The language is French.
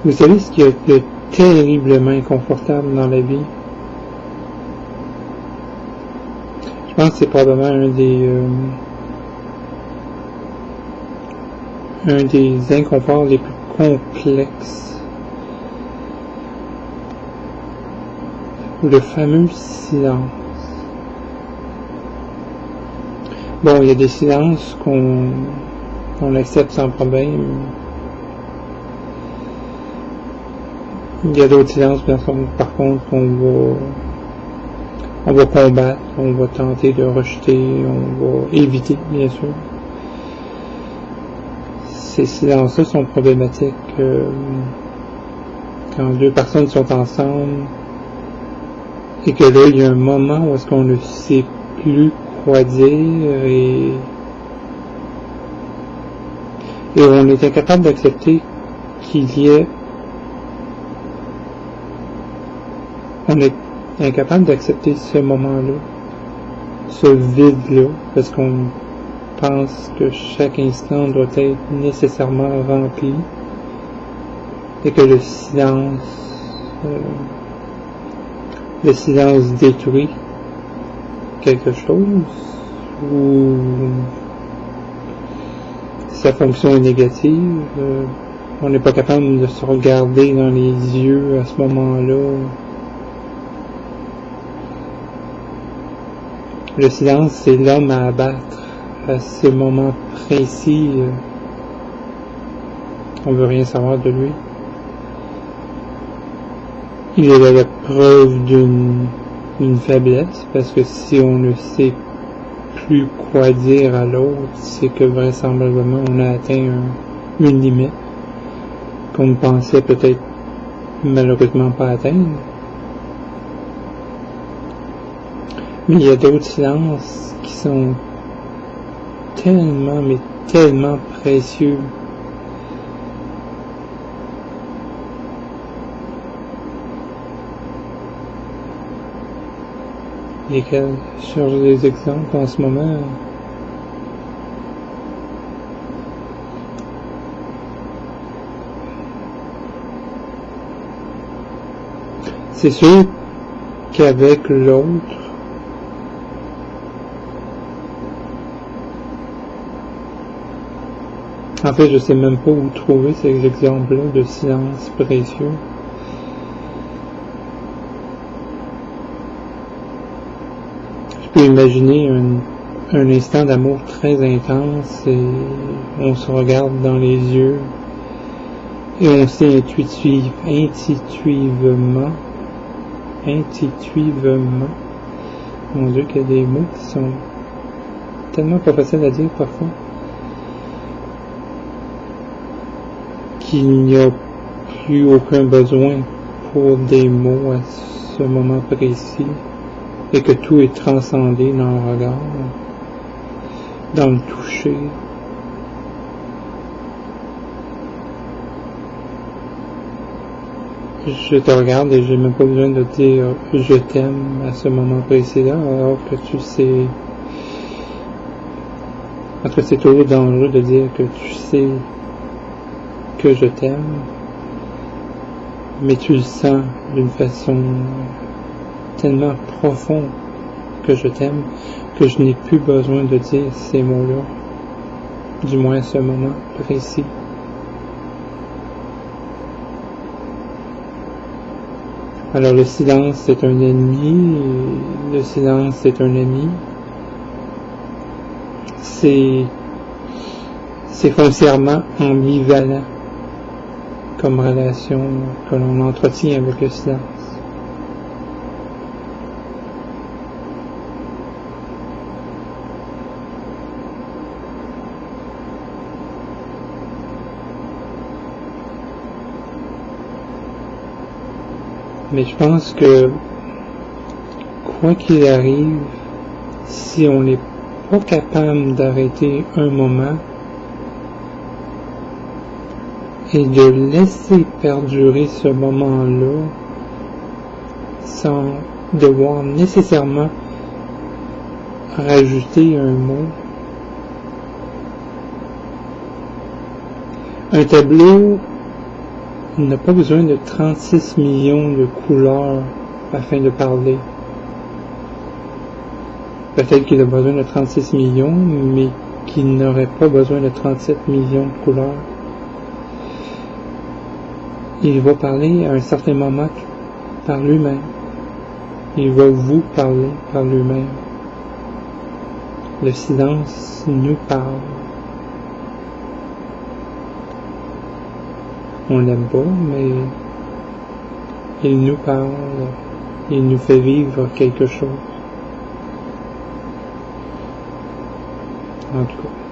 Vous savez ce qu'il y a de terriblement inconfortable dans la vie? Je pense que c'est probablement un des inconforts les plus complexes. Le fameux silence. Bon, il y a des silences qu'on accepte sans problème. Il y a d'autres silences, par contre, on va combattre, on va tenter de rejeter, on va éviter, bien sûr. Ces silences-là sont problématiques quand deux personnes sont ensemble et que là, il y a un moment où est-ce qu'on ne sait plus quoi dire et on est incapable d'accepter qu'il y ait... On est incapable d'accepter ce moment-là, ce vide-là, parce qu'on pense que chaque instant doit être nécessairement rempli et que le silence détruit quelque chose ou sa fonction est négative. On n'est pas capable de se regarder dans les yeux à ce moment-là. Le silence, c'est l'homme à abattre à ce moment précis. On veut rien savoir de lui. Il est la preuve d'une faiblesse, parce que si on ne sait plus quoi dire à l'autre, c'est que vraisemblablement on a atteint une limite qu'on ne pensait peut-être malheureusement pas atteindre. Mais il y a d'autres silences qui sont tellement, mais tellement précieux. Lesquels? Je cherche des exemples en ce moment. C'est sûr qu'avec l'autre, en fait, je sais même pas où trouver ces exemples-là de silence précieux. Je peux imaginer un instant d'amour très intense et on se regarde dans les yeux et on sait intuitivement, mon Dieu, qu'il y a des mots qui sont tellement pas faciles à dire parfois, qu'il n'y a plus aucun besoin pour des mots à ce moment précis et que tout est transcendé dans le regard, dans le toucher. Je te regarde et j'ai même pas besoin de dire je t'aime à ce moment précis-là, alors que tu sais... En tout cas, c'est toujours dangereux de dire que tu sais que je t'aime, mais tu le sens d'une façon tellement profonde que je t'aime, que je n'ai plus besoin de dire ces mots-là, du moins à ce moment précis. Alors le silence c'est un ennemi, c'est foncièrement ambivalent comme relation que l'on entretient avec le silence. Mais je pense que, quoi qu'il arrive, si on n'est pas capable d'arrêter un moment et de laisser perdurer ce moment-là sans devoir nécessairement rajouter un mot, un tableau Il n'a pas besoin de 36 millions de couleurs afin de parler. Peut-être qu'il a besoin de 36 millions, mais qu'il n'aurait pas besoin de 37 millions de couleurs. Il va parler à un certain moment par lui-même. Il va vous parler par lui-même. Le silence nous parle. On l'aime pas, mais il nous parle. Il nous fait vivre quelque chose. En tout cas.